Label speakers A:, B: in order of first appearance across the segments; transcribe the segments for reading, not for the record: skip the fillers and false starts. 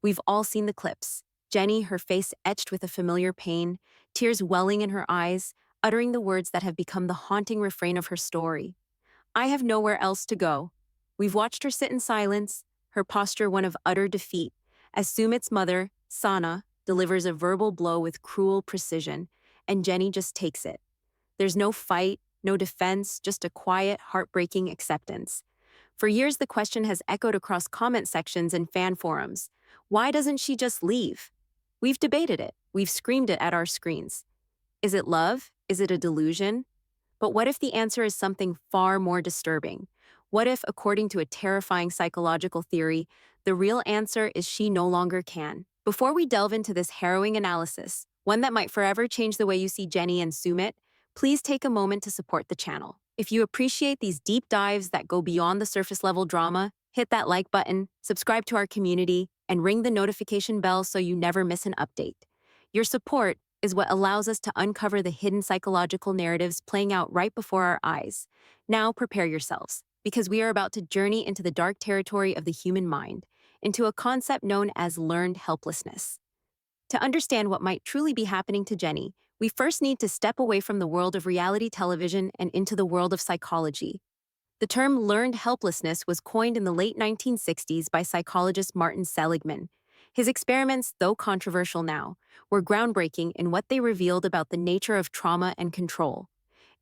A: We've all seen the clips. Jenny, her face etched with a familiar pain, tears welling in her eyes, uttering the words that have become the haunting refrain of her story. I have nowhere else to go. We've watched her sit in silence, her posture one of utter defeat, as Sumit's mother, Sahna, delivers a verbal blow with cruel precision, and Jenny just takes it. There's no fight, no defense, just a quiet, heartbreaking acceptance. For years, the question has echoed across comment sections and fan forums. Why doesn't she just leave? We've debated it. We've screamed it at our screens. Is it love? Is it a delusion? But what if the answer is something far more disturbing? What if, according to a terrifying psychological theory, the real answer is she no longer can? Before we delve into this harrowing analysis, one that might forever change the way you see Jenny and Sumit, please take a moment to support the channel. If you appreciate these deep dives that go beyond the surface level drama, hit that like button, subscribe to our community, and ring the notification bell so you never miss an update. Your support is what allows us to uncover the hidden psychological narratives playing out right before our eyes. Now prepare yourselves, because we are about to journey into the dark territory of the human mind, into a concept known as learned helplessness. To understand what might truly be happening to Jenny, we first need to step away from the world of reality television and into the world of psychology. The term learned helplessness was coined in the late 1960s by psychologist Martin Seligman. His experiments, though controversial now, were groundbreaking in what they revealed about the nature of trauma and control.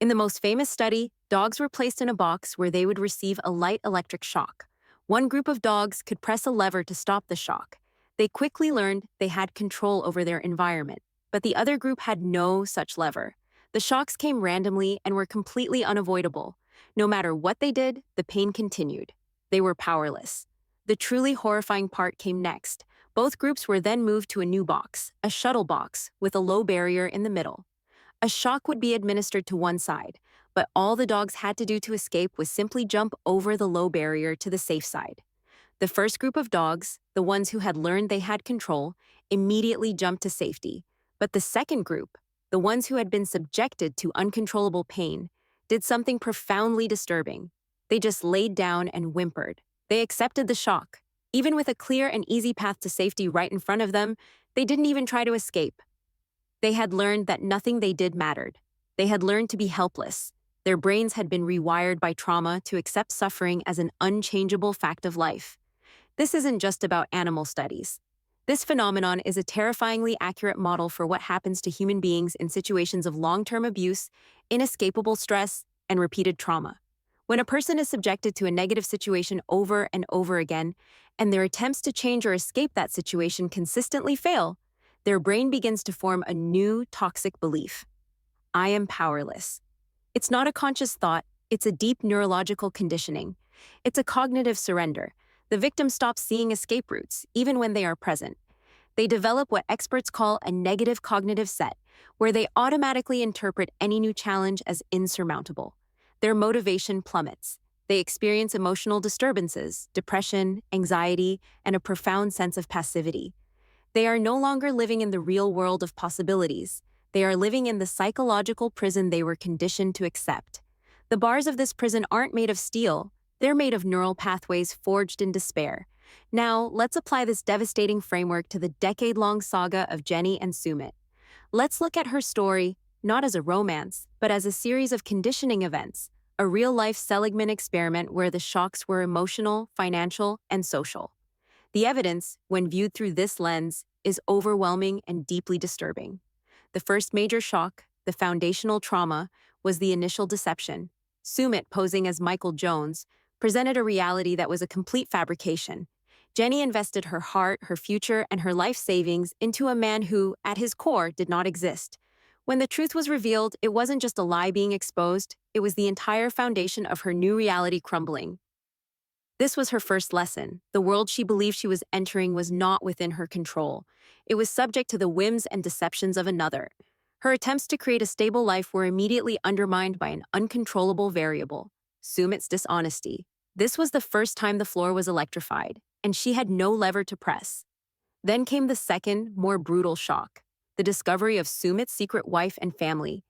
A: In the most famous study, dogs were placed in a box where they would receive a light electric shock. One group of dogs could press a lever to stop the shock. They quickly learned they had control over their environment, but the other group had no such lever. The shocks came randomly and were completely unavoidable. No matter what they did, the pain continued. They were powerless. The truly horrifying part came next. Both groups were then moved to a new box, a shuttle box, with a low barrier in the middle. A shock would be administered to one side, but all the dogs had to do to escape was simply jump over the low barrier to the safe side. The first group of dogs, the ones who had learned they had control, immediately jumped to safety. But the second group, the ones who had been subjected to uncontrollable pain, did something profoundly disturbing. They just laid down and whimpered. They accepted the shock. Even with a clear and easy path to safety right in front of them, they didn't even try to escape. They had learned that nothing they did mattered. They had learned to be helpless. Their brains had been rewired by trauma to accept suffering as an unchangeable fact of life. This isn't just about animal studies. This phenomenon is a terrifyingly accurate model for what happens to human beings in situations of long-term abuse, inescapable stress, and repeated trauma. When a person is subjected to a negative situation over and over again, and their attempts to change or escape that situation consistently fail, their brain begins to form a new toxic belief. I am powerless. It's not a conscious thought, it's a deep neurological conditioning. It's a cognitive surrender. The victim stops seeing escape routes, even when they are present. They develop what experts call a negative cognitive set, where they automatically interpret any new challenge as insurmountable. Their motivation plummets. They experience emotional disturbances, depression, anxiety, and a profound sense of passivity. They are no longer living in the real world of possibilities. They are living in the psychological prison they were conditioned to accept. The bars of this prison aren't made of steel. They're made of neural pathways forged in despair. Now, let's apply this devastating framework to the decade-long saga of Jenny and Sumit. Let's look at her story, not as a romance, but as a series of conditioning events, a real-life Seligman experiment where the shocks were emotional, financial, and social. The evidence, when viewed through this lens, is overwhelming and deeply disturbing. The first major shock, the foundational trauma, was the initial deception. Sumit, posing as Michael Jones, presented a reality that was a complete fabrication. Jenny invested her heart, her future, and her life savings into a man who, at his core, did not exist. When the truth was revealed, it wasn't just a lie being exposed, it was the entire foundation of her new reality crumbling. This was her first lesson. The world she believed she was entering was not within her control. It was subject to the whims and deceptions of another. Her attempts to create a stable life were immediately undermined by an uncontrollable variable: Sumit's dishonesty. This was the first time the floor was electrified, and she had no lever to press. Then came the second, more brutal shock: the discovery of Sumit's secret wife and family.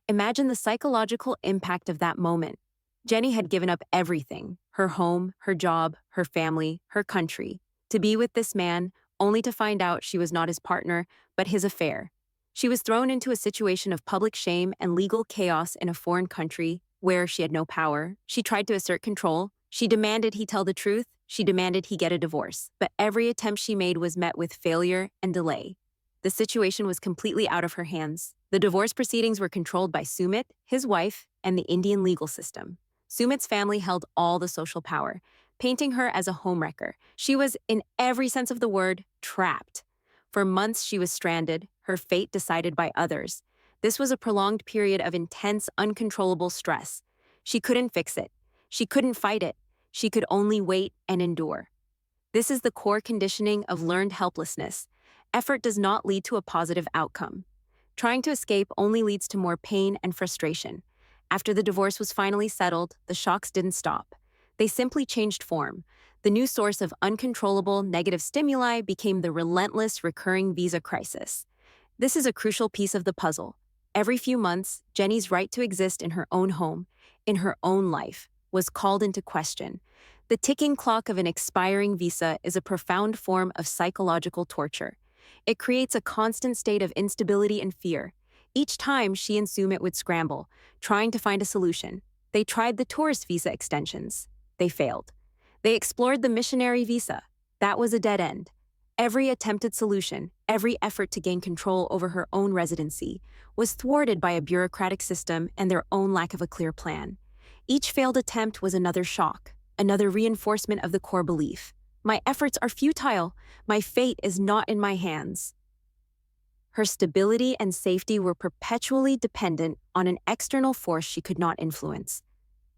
A: Imagine the psychological impact of that moment. Jenny had given up everything: her home, her job, her family, her country, to be with this man, only to find out she was not his partner, but his affair. She was thrown into a situation of public shame and legal chaos in a foreign country where she had no power. She tried to assert control. She demanded he tell the truth. She demanded he get a divorce. But every attempt she made was met with failure and delay. The situation was completely out of her hands. The divorce proceedings were controlled by Sumit, his wife, and the Indian legal system. Sumit's family held all the social power, painting her as a homewrecker. She was, in every sense of the word, trapped. For months she was stranded, her fate decided by others. This was a prolonged period of intense, uncontrollable stress. She couldn't fix it. She couldn't fight it. She could only wait and endure. This is the core conditioning of learned helplessness. Effort does not lead to a positive outcome. Trying to escape only leads to more pain and frustration. After the divorce was finally settled, the shocks didn't stop. They simply changed form. The new source of uncontrollable negative stimuli became the relentless recurring visa crisis. This is a crucial piece of the puzzle. Every few months, Jenny's right to exist in her own home, in her own life, was called into question. The ticking clock of an expiring visa is a profound form of psychological torture. It creates a constant state of instability and fear. Each time she and Sumit would scramble, trying to find a solution. They tried the tourist visa extensions. They failed. They explored the missionary visa. That was a dead end. Every attempted solution, every effort to gain control over her own residency, was thwarted by a bureaucratic system and their own lack of a clear plan. Each failed attempt was another shock, another reinforcement of the core belief. My efforts are futile. My fate is not in my hands. Her stability and safety were perpetually dependent on an external force she could not influence.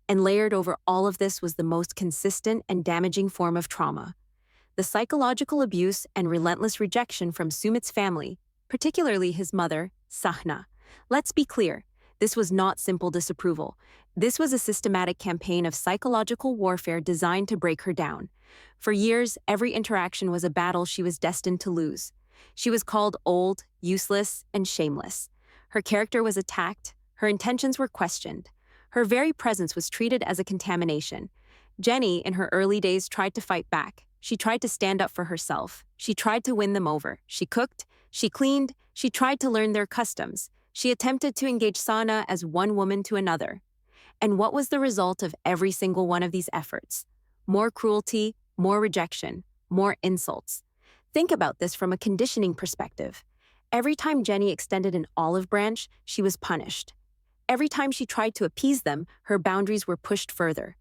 A: And layered over all of this was the most consistent and damaging form of trauma: the psychological abuse and relentless rejection from Sumit's family, particularly his mother, Sahna. Let's be clear, this was not simple disapproval. This was a systematic campaign of psychological warfare designed to break her down. For years, every interaction was a battle she was destined to lose. She was called old, useless, and shameless. Her character was attacked. Her intentions were questioned. Her very presence was treated as a contamination. Jenny, in her early days, tried to fight back. She tried to stand up for herself. She tried to win them over. She cooked. She cleaned. She tried to learn their customs. She attempted to engage Sahna as one woman to another. And what was the result of every single one of these efforts? More cruelty, more rejection, more insults. Think about this from a conditioning perspective. Every time Jenny extended an olive branch, she was punished. Every time she tried to appease them, her boundaries were pushed further.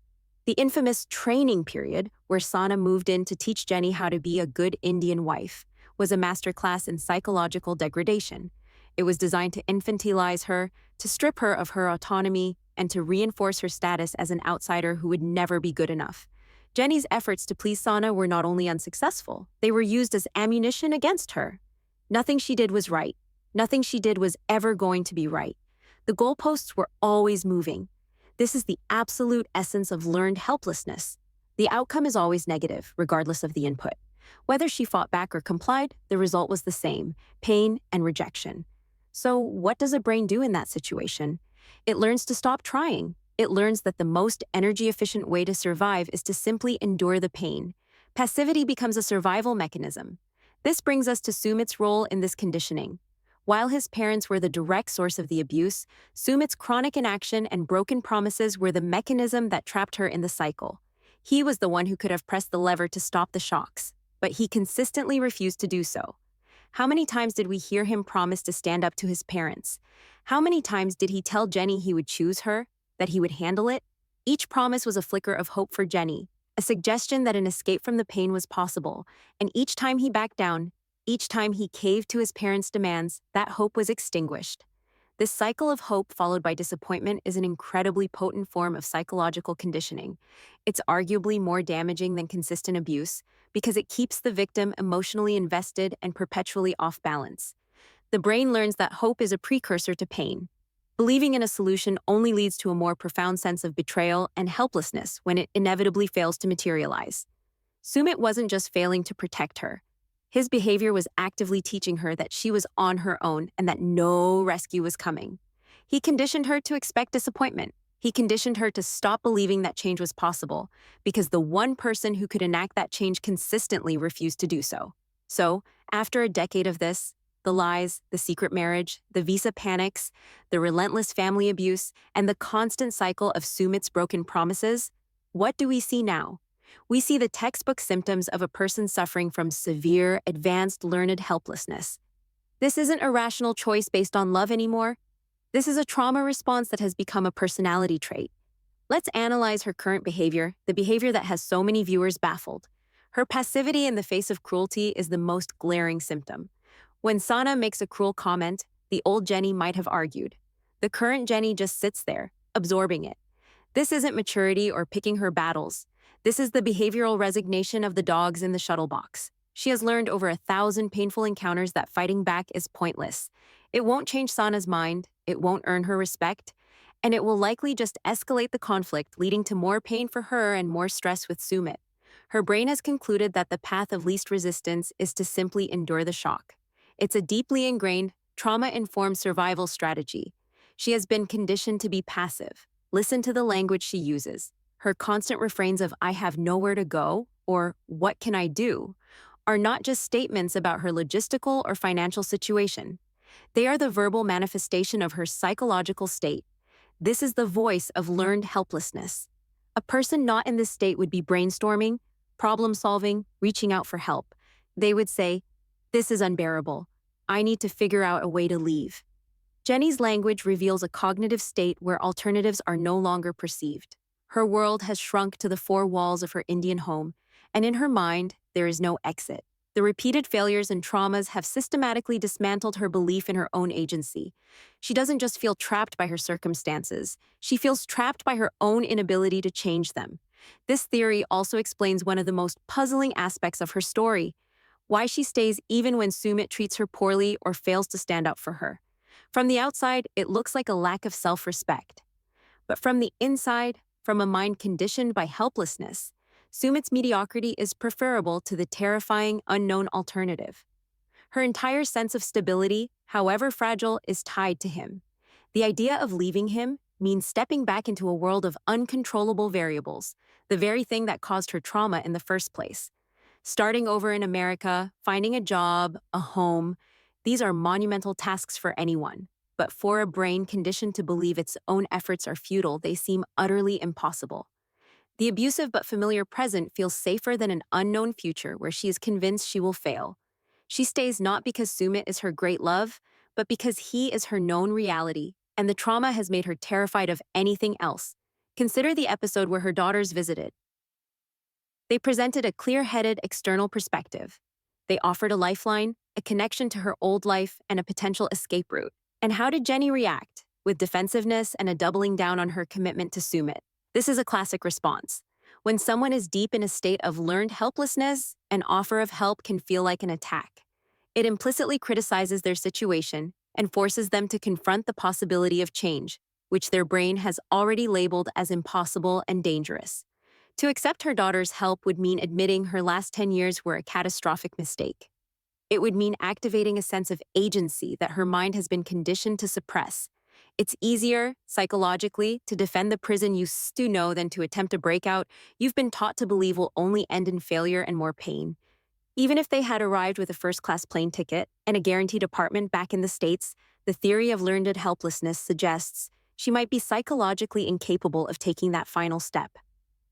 A: The infamous training period, where Sahna moved in to teach Jenny how to be a good Indian wife, was a masterclass in psychological degradation. It was designed to infantilize her, to strip her of her autonomy, and to reinforce her status as an outsider who would never be good enough. Jenny's efforts to please Sahna were not only unsuccessful, they were used as ammunition against her. Nothing she did was right. Nothing she did was ever going to be right. The goalposts were always moving. This is the absolute essence of learned helplessness. The outcome is always negative, regardless of the input. Whether she fought back or complied, the result was the same: pain and rejection. So, what does a brain do in that situation? It learns to stop trying. It learns that the most energy-efficient way to survive is to simply endure the pain. Passivity becomes a survival mechanism. This brings us to Sumit's role in this conditioning. While his parents were the direct source of the abuse, Sumit's chronic inaction and broken promises were the mechanism that trapped her in the cycle. He was the one who could have pressed the lever to stop the shocks, but he consistently refused to do so. How many times did we hear him promise to stand up to his parents? How many times did he tell Jenny he would choose her, that he would handle it? Each promise was a flicker of hope for Jenny, a suggestion that an escape from the pain was possible, and each time he backed down, each time he caved to his parents' demands, that hope was extinguished. This cycle of hope followed by disappointment is an incredibly potent form of psychological conditioning. It's arguably more damaging than consistent abuse because it keeps the victim emotionally invested and perpetually off balance. The brain learns that hope is a precursor to pain. Believing in a solution only leads to a more profound sense of betrayal and helplessness when it inevitably fails to materialize. Sumit wasn't just failing to protect her. His behavior was actively teaching her that she was on her own and that no rescue was coming. He conditioned her to expect disappointment. He conditioned her to stop believing that change was possible because the one person who could enact that change consistently refused to do so. So, after a decade of this, the lies, the secret marriage, the visa panics, the relentless family abuse, and the constant cycle of Sumit's broken promises, what do we see now? We see the textbook symptoms of a person suffering from severe, advanced learned helplessness. This isn't a rational choice based on love anymore. This is a trauma response that has become a personality trait. Let's analyze her current behavior, the behavior that has so many viewers baffled. Her passivity in the face of cruelty is the most glaring symptom. When Sahna makes a cruel comment, the old Jenny might have argued. The current Jenny just sits there, absorbing it. This isn't maturity or picking her battles. This is the behavioral resignation of the dogs in the shuttle box. She has learned over 1,000 painful encounters that fighting back is pointless. It won't change Sana's mind, it won't earn her respect, and it will likely just escalate the conflict, leading to more pain for her and more stress with Sumit. Her brain has concluded that the path of least resistance is to simply endure the shock. It's a deeply ingrained, trauma-informed survival strategy. She has been conditioned to be passive. Listen to the language she uses. Her constant refrains of "I have nowhere to go" or "What can I do?" are not just statements about her logistical or financial situation. They are the verbal manifestation of her psychological state. This is the voice of learned helplessness. A person not in this state would be brainstorming, problem-solving, reaching out for help. They would say, "This is unbearable. I need to figure out a way to leave." Jenny's language reveals a cognitive state where alternatives are no longer perceived. Her world has shrunk to the four walls of her Indian home, and in her mind, there is no exit. The repeated failures and traumas have systematically dismantled her belief in her own agency. She doesn't just feel trapped by her circumstances, she feels trapped by her own inability to change them. This theory also explains one of the most puzzling aspects of her story: why she stays even when Sumit treats her poorly or fails to stand up for her. From the outside, it looks like a lack of self-respect. But from the inside, from a mind conditioned by helplessness, Sumit's mediocrity is preferable to the terrifying, unknown alternative. Her entire sense of stability, however fragile, is tied to him. The idea of leaving him means stepping back into a world of uncontrollable variables, the very thing that caused her trauma in the first place. Starting over in America, finding a job, a home, these are monumental tasks for anyone. But for a brain conditioned to believe its own efforts are futile, they seem utterly impossible. The abusive but familiar present feels safer than an unknown future where she is convinced she will fail. She stays not because Sumit is her great love, but because he is her known reality, and the trauma has made her terrified of anything else. Consider the episode where her daughters visited. They presented a clear-headed external perspective. They offered a lifeline, a connection to her old life, and a potential escape route. And how did Jenny react? With defensiveness and a doubling down on her commitment to Sumit. This is a classic response. When someone is deep in a state of learned helplessness, an offer of help can feel like an attack. It implicitly criticizes their situation and forces them to confront the possibility of change, which their brain has already labeled as impossible and dangerous. To accept her daughter's help would mean admitting her last 10 years were a catastrophic mistake. It would mean activating a sense of agency that her mind has been conditioned to suppress. It's easier, psychologically, to defend the prison you used to know than to attempt a breakout you've been taught to believe will only end in failure and more pain. Even if they had arrived with a first-class plane ticket and a guaranteed apartment back in the States, the theory of learned helplessness suggests she might be psychologically incapable of taking that final step.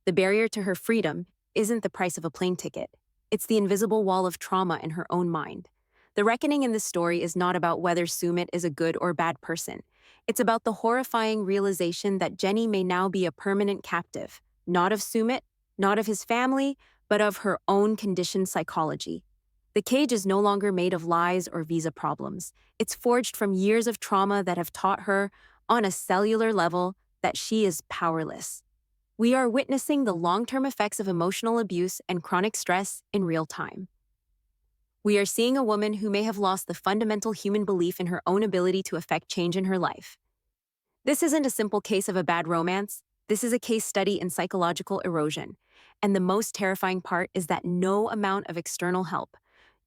A: The barrier to her freedom isn't the price of a plane ticket. It's the invisible wall of trauma in her own mind. The reckoning in this story is not about whether Sumit is a good or bad person. It's about the horrifying realization that Jenny may now be a permanent captive, not of Sumit, not of his family, but of her own conditioned psychology. The cage is no longer made of lies or visa problems. It's forged from years of trauma that have taught her, on a cellular level, that she is powerless. We are witnessing the long-term effects of emotional abuse and chronic stress in real time. We are seeing a woman who may have lost the fundamental human belief in her own ability to affect change in her life. This isn't a simple case of a bad romance. This is a case study in psychological erosion. And the most terrifying part is that no amount of external help,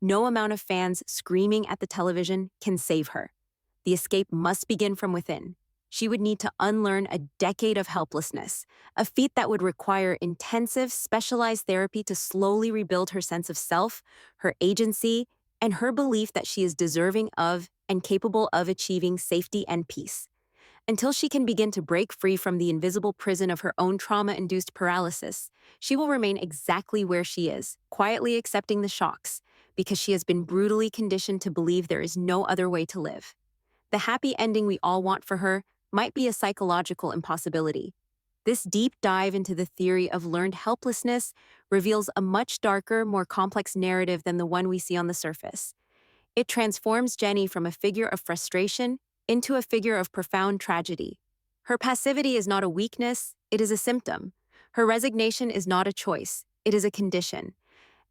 A: no amount of fans screaming at the television can save her. The escape must begin from within. she would need to unlearn a decade of helplessness, a feat that would require intensive, specialized therapy to slowly rebuild her sense of self, her agency, and her belief that she is deserving of and capable of achieving safety and peace. Until she can begin to break free from the invisible prison of her own trauma-induced paralysis, she will remain exactly where she is, quietly accepting the shocks, because she has been brutally conditioned to believe there is no other way to live. The happy ending we all want for her might be a psychological impossibility. This deep dive into the theory of learned helplessness reveals a much darker, more complex narrative than the one we see on the surface. It transforms Jenny from a figure of frustration into a figure of profound tragedy. Her passivity is not a weakness, it is a symptom. Her resignation is not a choice, it is a condition.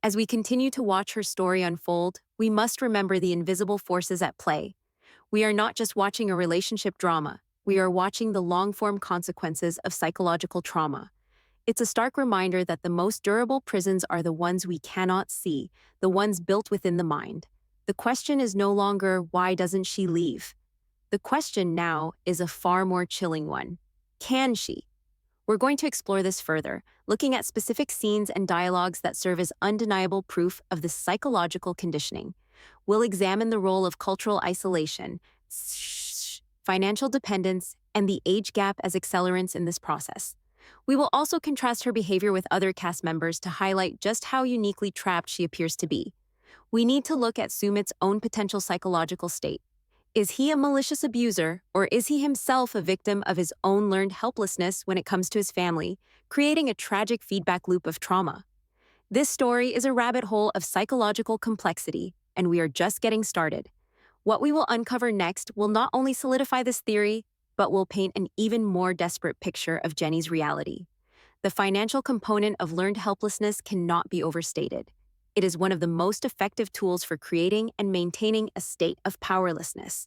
A: As we continue to watch her story unfold, we must remember the invisible forces at play. We are not just watching a relationship drama, we are watching the long-form consequences of psychological trauma. It's a stark reminder that the most durable prisons are the ones we cannot see, the ones built within the mind. The question is no longer, why doesn't she leave? The question now is a far more chilling one. Can she? We're going to explore this further, looking at specific scenes and dialogues that serve as undeniable proof of this psychological conditioning. We'll examine the role of cultural isolation, financial dependence, and the age gap as accelerants in this process. We will also contrast her behavior with other cast members to highlight just how uniquely trapped she appears to be. We need to look at Sumit's own potential psychological state. Is he a malicious abuser, or is he himself a victim of his own learned helplessness when it comes to his family, creating a tragic feedback loop of trauma? This story is a rabbit hole of psychological complexity, and we are just getting started. What we will uncover next will not only solidify this theory, but will paint an even more desperate picture of Jenny's reality. The financial component of learned helplessness cannot be overstated. It is one of the most effective tools for creating and maintaining a state of powerlessness.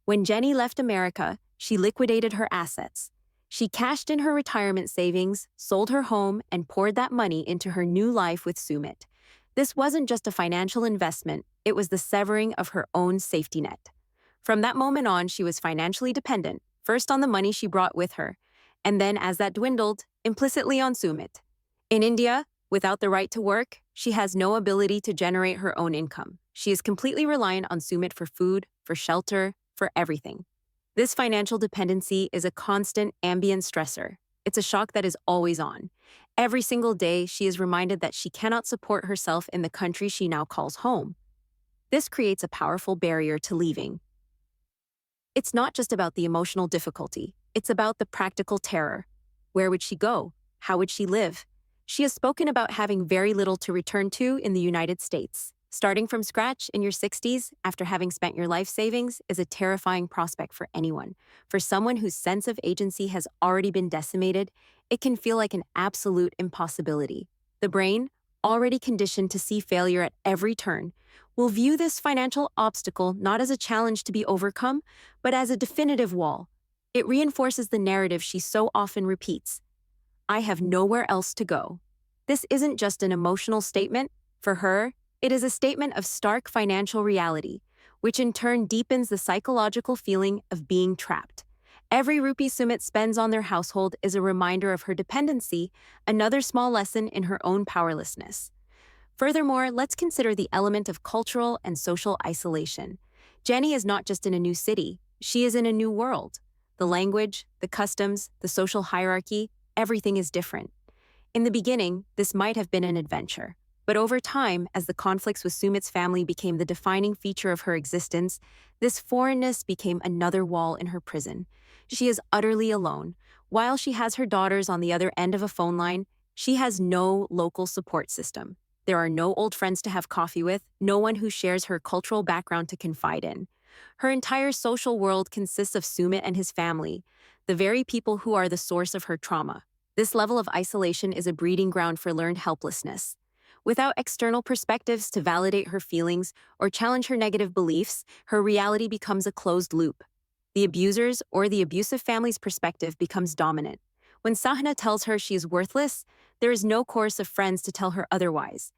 A: When Jenny left America, she liquidated her assets. She cashed in her retirement savings, sold her home, and poured that money into her new life with Sumit. This wasn't just a financial investment, it was the severing of her own safety net. From that moment on, she was financially dependent, first on the money she brought with her, and then, as that dwindled, implicitly on Sumit. In India, without the right to work, she has no ability to generate her own income. She is completely reliant on Sumit for food, for shelter, for everything. This financial dependency is a constant ambient stressor. It's a shock that is always on. Every single day, she is reminded that she cannot support herself in the country she now calls home. This creates a powerful barrier to leaving. It's not just about the emotional difficulty. It's about the practical terror. Where would she go? How would she live? She has spoken about having very little to return to in the United States. Starting from scratch in your 60s after having spent your life savings is a terrifying prospect for anyone. For someone whose sense of agency has already been decimated, it can feel like an absolute impossibility. The brain, already conditioned to see failure at every turn, will view this financial obstacle not as a challenge to be overcome, but as a definitive wall. It reinforces the narrative she so often repeats: I have nowhere else to go. This isn't just an emotional statement. For her, it is a statement of stark financial reality, which in turn deepens the psychological feeling of being trapped. Every rupee Sumit spends on their household is a reminder of her dependency, another small lesson in her own powerlessness. Furthermore, let's consider the element of cultural and social isolation. Jenny is not just in a new city, she is in a new world. The language, the customs, the social hierarchy, everything is different. In the beginning, this might have been an adventure. But over time, as the conflicts with Sumit's family became the defining feature of her existence, this foreignness became another wall in her prison. She is utterly alone. While she has her daughters on the other end of a phone line, she has no local support system. There are no old friends to have coffee with, no one who shares her cultural background to confide in. Her entire social world consists of Sumit and his family, the very people who are the source of her trauma. This level of isolation is a breeding ground for learned helplessness. Without external perspectives to validate her feelings or challenge her negative beliefs, her reality becomes a closed loop. The abuser's or the abusive family's perspective becomes dominant. When Sahna tells her she is worthless, there is no chorus of friends to tell her otherwise.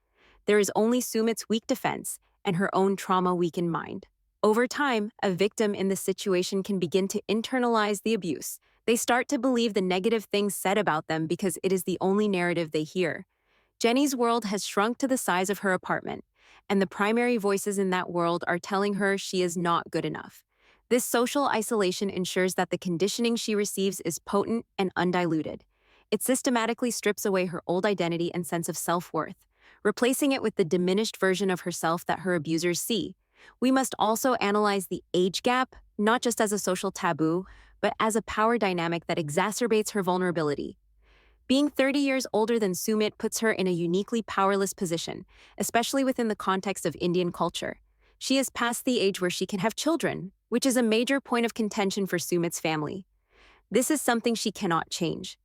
A: There is only Sumit's weak defense and her own trauma-weakened mind. Over time, a victim in this situation can begin to internalize the abuse. They start to believe the negative things said about them because it is the only narrative they hear. Jenny's world has shrunk to the size of her apartment, and the primary voices in that world are telling her she is not good enough. This social isolation ensures that the conditioning she receives is potent and undiluted. It systematically strips away her old identity and sense of self-worth, replacing it with the diminished version of herself that her abusers see. We must also analyze the age gap, not just as a social taboo, but as a power dynamic that exacerbates her vulnerability. Being 30 years older than Sumit puts her in a uniquely powerless position, especially within the context of Indian culture. She is past the age where she can have children, which is a major point of contention for Sumit's family. This is something she cannot change.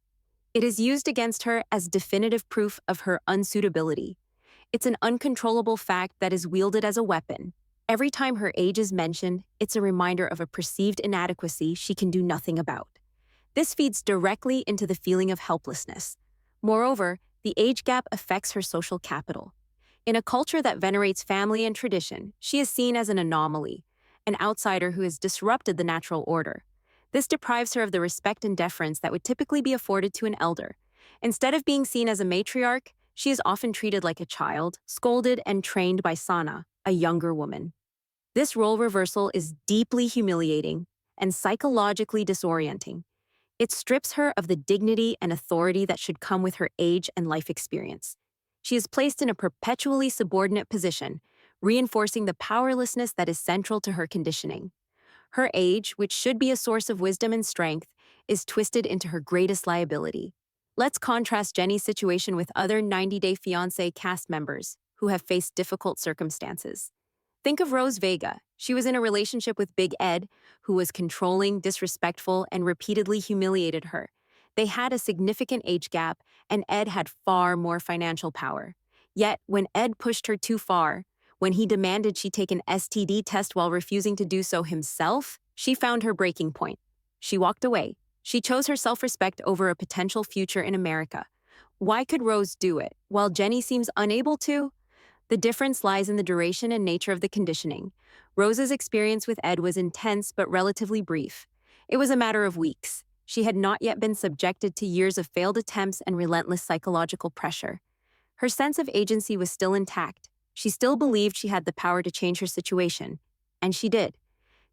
A: It is used against her as definitive proof of her unsuitability. It's an uncontrollable fact that is wielded as a weapon. Every time her age is mentioned, it's a reminder of a perceived inadequacy she can do nothing about. This feeds directly into the feeling of helplessness. Moreover, the age gap affects her social capital. In a culture that venerates family and tradition, she is seen as an anomaly, an outsider who has disrupted the natural order. This deprives her of the respect and deference that would typically be afforded to an elder. Instead of being seen as a matriarch, she is often treated like a child, scolded and trained by Sahna, a younger woman. This role reversal is deeply humiliating and psychologically disorienting. It strips her of the dignity and authority that should come with her age and life experience. She is placed in a perpetually subordinate position, reinforcing the powerlessness that is central to her conditioning. Her age, which should be a source of wisdom and strength, is twisted into her greatest liability. Let's contrast Jenny's situation with other 90-Day Fiancé cast members who have faced difficult circumstances. Think of Rose Vega. She was in a relationship with Big Ed, who was controlling, disrespectful, and repeatedly humiliated her. They had a significant age gap, and Ed had far more financial power. Yet, when Ed pushed her too far, when he demanded she take an STD test while refusing to do so himself, she found her breaking point. She walked away. She chose her self-respect over a potential future in America. Why could Rose do it, while Jenny seems unable to? The difference lies in the duration and nature of the conditioning. Rose's experience with Ed was intense but relatively brief. It was a matter of weeks. She had not yet been subjected to years of failed attempts and relentless psychological pressure. Her sense of agency was still intact. She still believed she had the power to change her situation, and she did.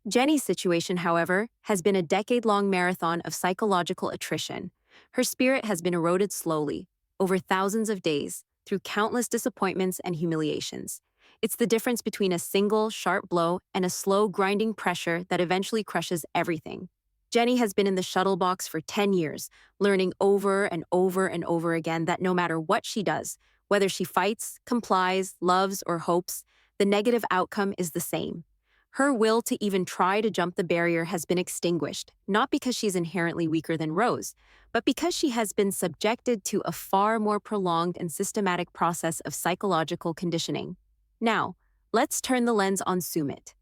A: Jenny's situation, however, has been a decade-long marathon of psychological attrition. Her spirit has been eroded slowly, over thousands of days, through countless disappointments and humiliations. It's the difference between a single, sharp blow and a slow, grinding pressure that eventually crushes everything. Jenny has been in the shuttle box for 10 years, learning over and over and over again that no matter what she does, whether she fights, complies, loves, or hopes, the negative outcome is the same. Her will to even try to jump the barrier has been extinguished, not because she's inherently weaker than Rose, but because she has been subjected to a far more prolonged and systematic process of psychological conditioning. Now, let's turn the lens on Sumit.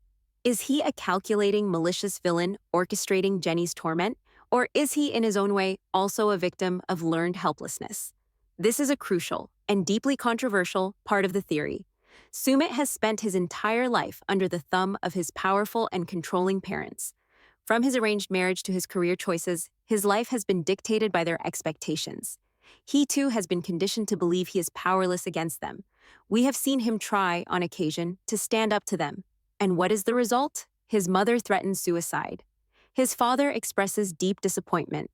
A: Is he a calculating, malicious villain orchestrating Jenny's torment, or is he, in his own way, also a victim of learned helplessness? This is a crucial and deeply controversial part of the theory. Sumit has spent his entire life under the thumb of his powerful and controlling parents. From his arranged marriage to his career choices, his life has been dictated by their expectations. He, too, has been conditioned to believe he is powerless against them. We have seen him try, on occasion, to stand up to them. And what is the result? His mother threatens suicide. His father expresses deep disappointment.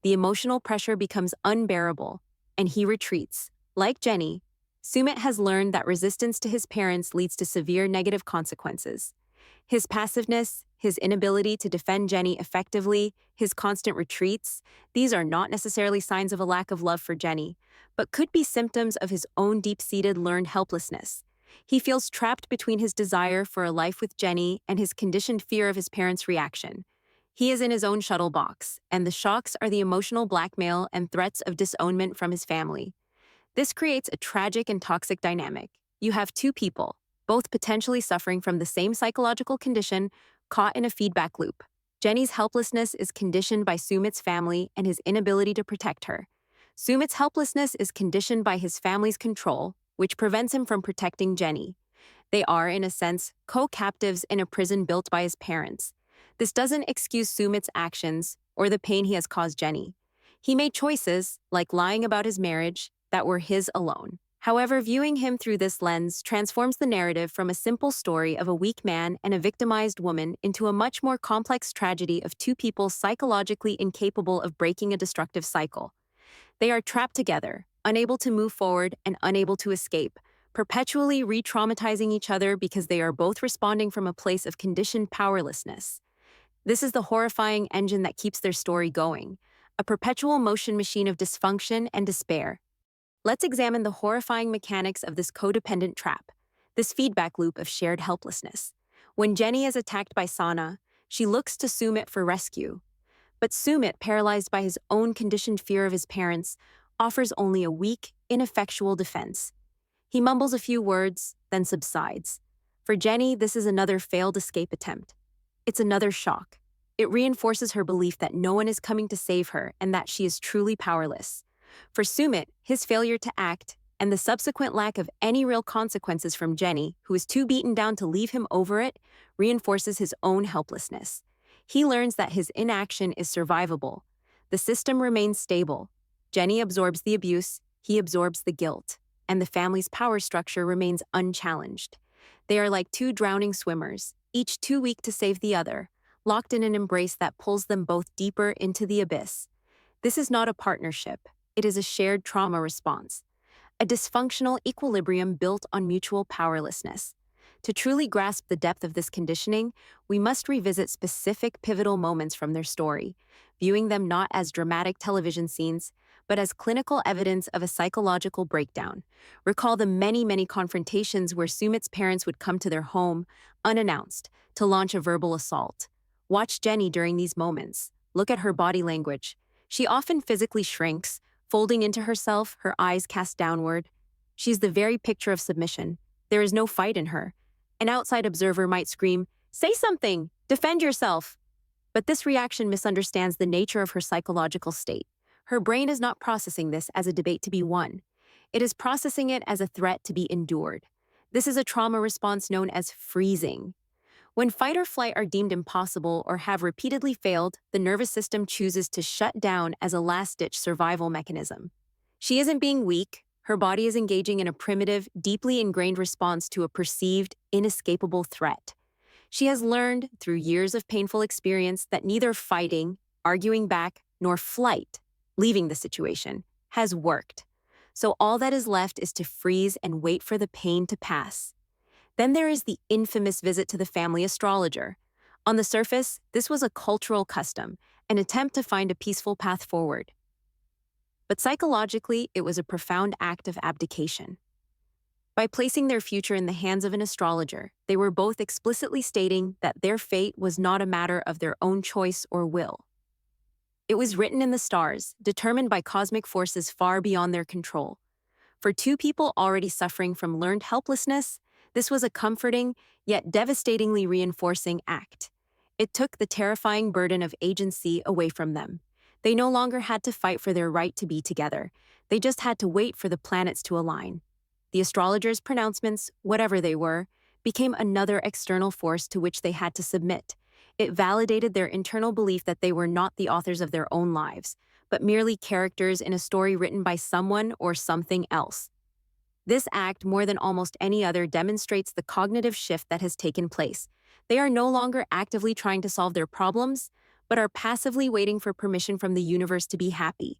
A: The emotional pressure becomes unbearable, and he retreats. Like Jenny, Sumit has learned that resistance to his parents leads to severe negative consequences. His passiveness, his inability to defend Jenny effectively, his constant retreats, these are not necessarily signs of a lack of love for Jenny, but could be symptoms of his own deep-seated learned helplessness. He feels trapped between his desire for a life with Jenny and his conditioned fear of his parents' reaction. He is in his own shuttle box, and the shocks are the emotional blackmail and threats of disownment from his family. This creates a tragic and toxic dynamic. You have two people, both potentially suffering from the same psychological condition, caught in a feedback loop. Jenny's helplessness is conditioned by Sumit's family and his inability to protect her. Sumit's helplessness is conditioned by his family's control, which prevents him from protecting Jenny. They are, in a sense, co-captives in a prison built by his parents. This doesn't excuse Sumit's actions or the pain he has caused Jenny. He made choices, like lying about his marriage, that were his alone. However, viewing him through this lens transforms the narrative from a simple story of a weak man and a victimized woman into a much more complex tragedy of two people psychologically incapable of breaking a destructive cycle. They are trapped together, unable to move forward and unable to escape, perpetually re-traumatizing each other because they are both responding from a place of conditioned powerlessness. This is the horrifying engine that keeps their story going, a perpetual motion machine of dysfunction and despair. Let's examine the horrifying mechanics of this codependent trap, this feedback loop of shared helplessness. When Jenny is attacked by Sahna, she looks to Sumit for rescue. But Sumit, paralyzed by his own conditioned fear of his parents, offers only a weak, ineffectual defense. He mumbles a few words, then subsides. For Jenny, this is another failed escape attempt. It's another shock. It reinforces her belief that no one is coming to save her and that she is truly powerless. For Sumit, his failure to act and the subsequent lack of any real consequences from Jenny, who is too beaten down to leave him over it, reinforces his own helplessness. He learns that his inaction is survivable. The system remains stable. Jenny absorbs the abuse, he absorbs the guilt, and the family's power structure remains unchallenged. They are like two drowning swimmers, each too weak to save the other, locked in an embrace that pulls them both deeper into the abyss. This is not a partnership. It is a shared trauma response, a dysfunctional equilibrium built on mutual powerlessness. To truly grasp the depth of this conditioning, we must revisit specific pivotal moments from their story, viewing them not as dramatic television scenes, but as clinical evidence of a psychological breakdown. Recall the many confrontations where Sumit's parents would come to their home, unannounced, to launch a verbal assault. Watch Jenny during these moments. Look at her body language. She often physically shrinks, folding into herself, her eyes cast downward. She's the very picture of submission. There is no fight in her. An outside observer might scream, "Say something! Defend yourself!" But this reaction misunderstands the nature of her psychological state. Her brain is not processing this as a debate to be won. It is processing it as a threat to be endured. This is a trauma response known as freezing. When fight or flight are deemed impossible or have repeatedly failed, the nervous system chooses to shut down as a last-ditch survival mechanism. She isn't being weak. Her body is engaging in a primitive, deeply ingrained response to a perceived, inescapable threat. She has learned, through years of painful experience, that neither fighting, arguing back, nor flight, leaving the situation, has worked. So all that is left is to freeze and wait for the pain to pass. Then there is the infamous visit to the family astrologer. On the surface, this was a cultural custom, an attempt to find a peaceful path forward. But psychologically, it was a profound act of abdication. By placing their future in the hands of an astrologer, they were both explicitly stating that their fate was not a matter of their own choice or will. It was written in the stars, determined by cosmic forces far beyond their control. For two people already suffering from learned helplessness, this was a comforting, yet devastatingly reinforcing act. It took the terrifying burden of agency away from them. They no longer had to fight for their right to be together. They just had to wait for the planets to align. The astrologer's pronouncements, whatever they were, became another external force to which they had to submit. It validated their internal belief that they were not the authors of their own lives, but merely characters in a story written by someone or something else. This act, more than almost any other, demonstrates the cognitive shift that has taken place. They are no longer actively trying to solve their problems, but are passively waiting for permission from the universe to be happy.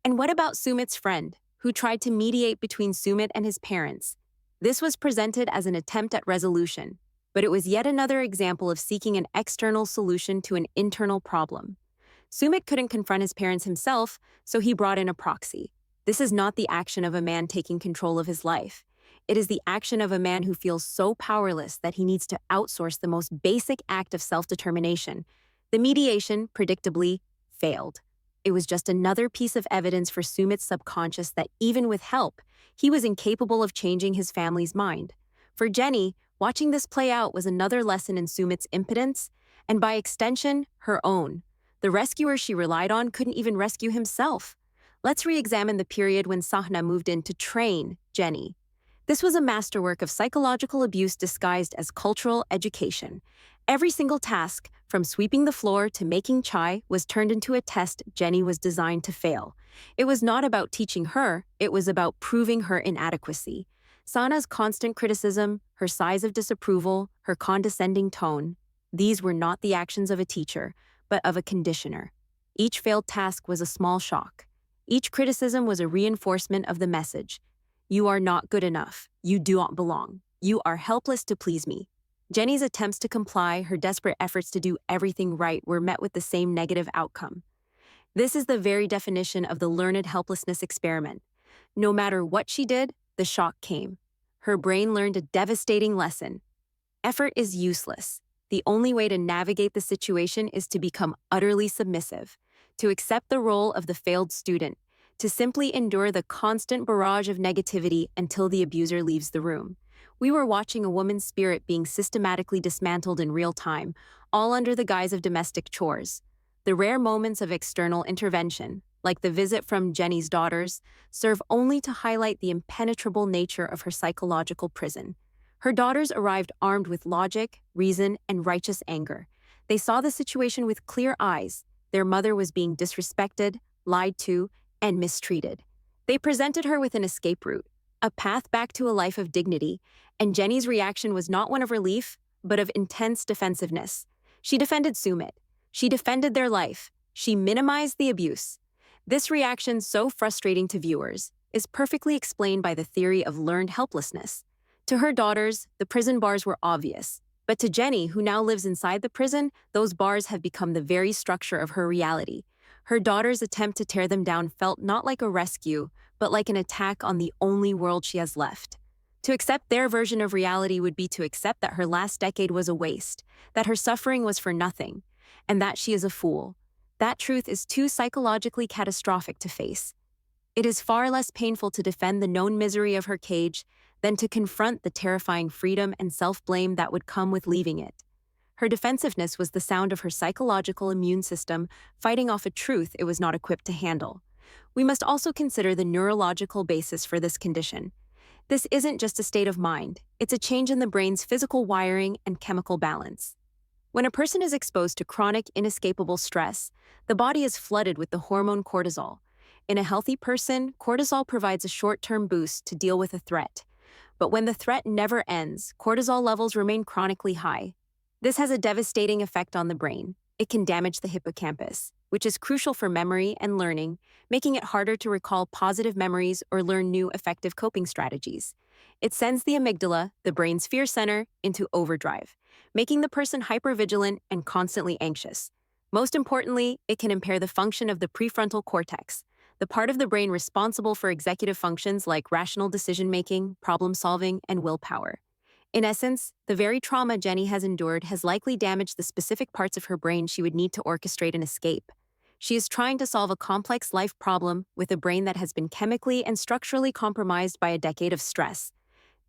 A: And what about Sumit's friend, who tried to mediate between Sumit and his parents? This was presented as an attempt at resolution, but it was yet another example of seeking an external solution to an internal problem. Sumit couldn't confront his parents himself, so he brought in a proxy. This is not the action of a man taking control of his life. It is the action of a man who feels so powerless that he needs to outsource the most basic act of self-determination. The mediation, predictably, failed. It was just another piece of evidence for Sumit's subconscious that even with help, he was incapable of changing his family's mind. For Jenny, watching this play out was another lesson in Sumit's impotence, and by extension, her own. The rescuer she relied on couldn't even rescue himself. Let's re-examine the period when Sahna moved in to train Jenny. This was a masterwork of psychological abuse disguised as cultural education. Every single task, from sweeping the floor to making chai, was turned into a test Jenny was designed to fail. It was not about teaching her, it was about proving her inadequacy. Sahna's constant criticism, her sighs of disapproval, her condescending tone, these were not the actions of a teacher, but of a conditioner. Each failed task was a small shock. Each criticism was a reinforcement of the message. You are not good enough. You do not belong. You are helpless to please me. Jenny's attempts to comply, her desperate efforts to do everything right, were met with the same negative outcome. This is the very definition of the learned helplessness experiment. No matter what she did, the shock came. Her brain learned a devastating lesson. Effort is useless. The only way to navigate the situation is to become utterly submissive, to accept the role of the failed student, to simply endure the constant barrage of negativity until the abuser leaves the room. We were watching a woman's spirit being systematically dismantled in real time, all under the guise of domestic chores. The rare moments of external intervention, like the visit from Jenny's daughters, serve only to highlight the impenetrable nature of her psychological prison. Her daughters arrived armed with logic, reason, and righteous anger. They saw the situation with clear eyes. Their mother was being disrespected, lied to, and mistreated. They presented her with an escape route, a path back to a life of dignity, and Jenny's reaction was not one of relief, but of intense defensiveness. She defended Sumit. She defended their life. She minimized the abuse. This reaction, so frustrating to viewers, is perfectly explained by the theory of learned helplessness. To her daughters, the prison bars were obvious. But to Jenny, who now lives inside the prison, those bars have become the very structure of her reality. Her daughter's attempt to tear them down felt not like a rescue, but like an attack on the only world she has left. To accept their version of reality would be to accept that her last decade was a waste, that her suffering was for nothing, and that she is a fool. That truth is too psychologically catastrophic to face. It is far less painful to defend the known misery of her cage than to confront the terrifying freedom and self-blame that would come with leaving it. Her defensiveness was the sound of her psychological immune system fighting off a truth it was not equipped to handle. We must also consider the neurological basis for this condition. This isn't just a state of mind, it's a change in the brain's physical wiring and chemical balance. When a person is exposed to chronic, inescapable stress, the body is flooded with the hormone cortisol. In a healthy person, cortisol provides a short-term boost to deal with a threat. But when the threat never ends, cortisol levels remain chronically high. This has a devastating effect on the brain. It can damage the hippocampus, which is crucial for memory and learning, making it harder to recall positive memories or learn new effective coping strategies. It sends the amygdala, the brain's fear center, into overdrive, making the person hypervigilant and constantly anxious. Most importantly, it can impair the function of the prefrontal cortex, the part of the brain responsible for executive functions like rational decision-making, problem-solving, and willpower. In essence, the very trauma Jenny has endured has likely damaged the specific parts of her brain she would need to orchestrate an escape. She is trying to solve a complex life problem with a brain that has been chemically and structurally compromised by a decade of stress.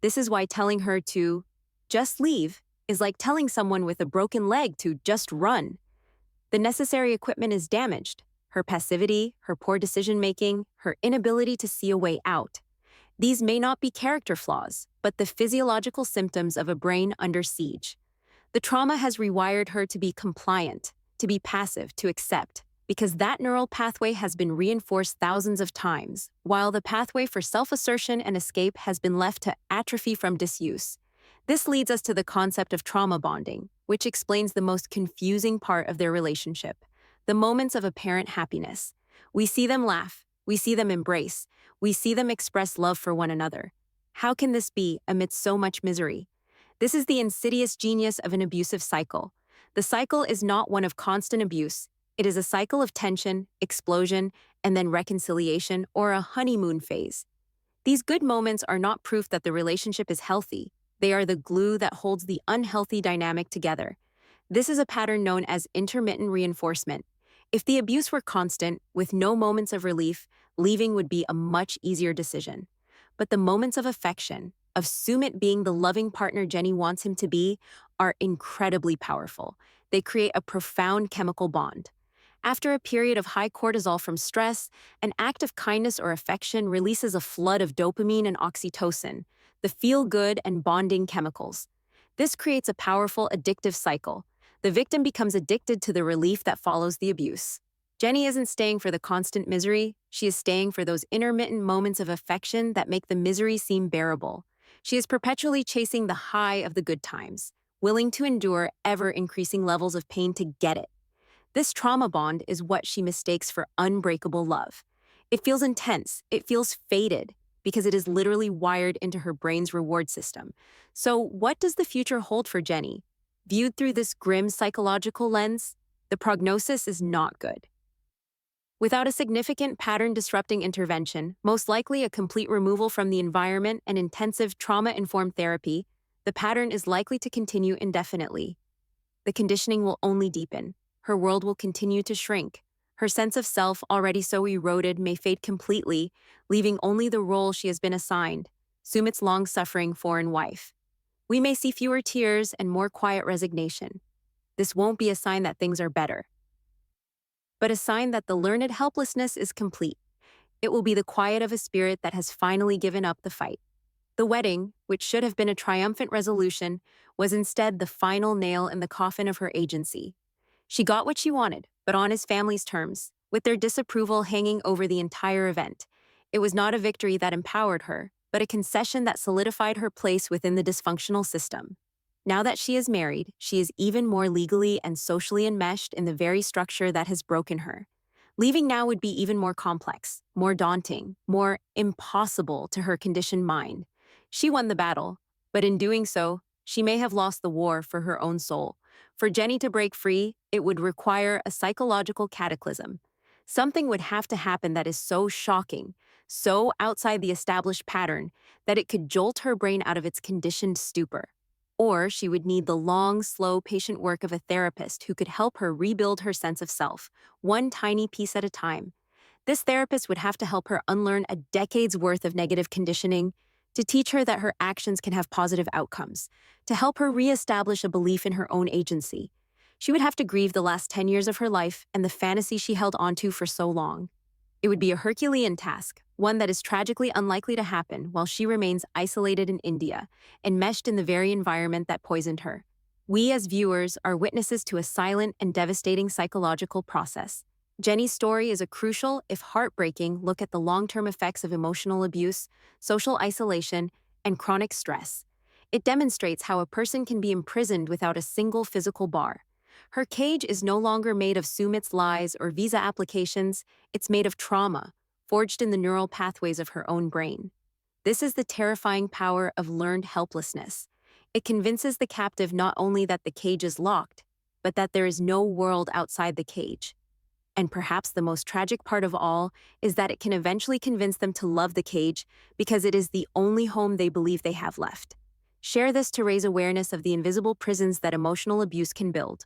A: This is why telling her to just leave is like telling someone with a broken leg to just run. The necessary equipment is damaged. Her passivity, her poor decision-making, her inability to see a way out. These may not be character flaws, but the physiological symptoms of a brain under siege. The trauma has rewired her to be compliant, to be passive, to accept, because that neural pathway has been reinforced thousands of times, while the pathway for self-assertion and escape has been left to atrophy from disuse. This leads us to the concept of trauma bonding, which explains the most confusing part of their relationship, the moments of apparent happiness. We see them laugh, we see them embrace, we see them express love for one another. How can this be amidst so much misery? This is the insidious genius of an abusive cycle. The cycle is not one of constant abuse. It is a cycle of tension, explosion, and then reconciliation, or a honeymoon phase. These good moments are not proof that the relationship is healthy. They are the glue that holds the unhealthy dynamic together. This is a pattern known as intermittent reinforcement. If the abuse were constant, with no moments of relief, leaving would be a much easier decision. But the moments of affection, of Sumit being the loving partner Jenny wants him to be, are incredibly powerful. They create a profound chemical bond. After a period of high cortisol from stress, an act of kindness or affection releases a flood of dopamine and oxytocin, the feel-good and bonding chemicals. This creates a powerful, addictive cycle. The victim becomes addicted to the relief that follows the abuse. Jenny isn't staying for the constant misery, she is staying for those intermittent moments of affection that make the misery seem bearable. She is perpetually chasing the high of the good times, willing to endure ever-increasing levels of pain to get it. This trauma bond is what she mistakes for unbreakable love. It feels intense, it feels fated, because it is literally wired into her brain's reward system. So, what does the future hold for Jenny? Viewed through this grim psychological lens, the prognosis is not good. Without a significant pattern-disrupting intervention, most likely a complete removal from the environment and intensive trauma-informed therapy, the pattern is likely to continue indefinitely. The conditioning will only deepen. Her world will continue to shrink. Her sense of self, already so eroded, may fade completely, leaving only the role she has been assigned, Sumit's long-suffering foreign wife. We may see fewer tears and more quiet resignation. This won't be a sign that things are better, but a sign that the learned helplessness is complete. It will be the quiet of a spirit that has finally given up the fight. The wedding, which should have been a triumphant resolution, was instead the final nail in the coffin of her agency. She got what she wanted, but on his family's terms, with their disapproval hanging over the entire event. It was not a victory that empowered her, but a concession that solidified her place within the dysfunctional system. Now that she is married, she is even more legally and socially enmeshed in the very structure that has broken her. Leaving now would be even more complex, more daunting, more impossible to her conditioned mind. She won the battle, but in doing so, she may have lost the war for her own soul. For Jenny to break free, it would require a psychological cataclysm. Something would have to happen that is so shocking, so outside the established pattern, that it could jolt her brain out of its conditioned stupor. Or she would need the long, slow, patient work of a therapist who could help her rebuild her sense of self, one tiny piece at a time. This therapist would have to help her unlearn a decade's worth of negative conditioning, to teach her that her actions can have positive outcomes, to help her reestablish a belief in her own agency. She would have to grieve the last 10 years of her life and the fantasy she held onto for so long. It would be a Herculean task, one that is tragically unlikely to happen while she remains isolated in India, enmeshed in the very environment that poisoned her. We as viewers are witnesses to a silent and devastating psychological process. Jenny's story is a crucial, if heartbreaking, look at the long-term effects of emotional abuse, social isolation, and chronic stress. It demonstrates how a person can be imprisoned without a single physical bar. Her cage is no longer made of Sumit's lies or visa applications, it's made of trauma, forged in the neural pathways of her own brain. This is the terrifying power of learned helplessness. It convinces the captive not only that the cage is locked, but that there is no world outside the cage. And perhaps the most tragic part of all is that it can eventually convince them to love the cage because it is the only home they believe they have left. Share this to raise awareness of the invisible prisons that emotional abuse can build.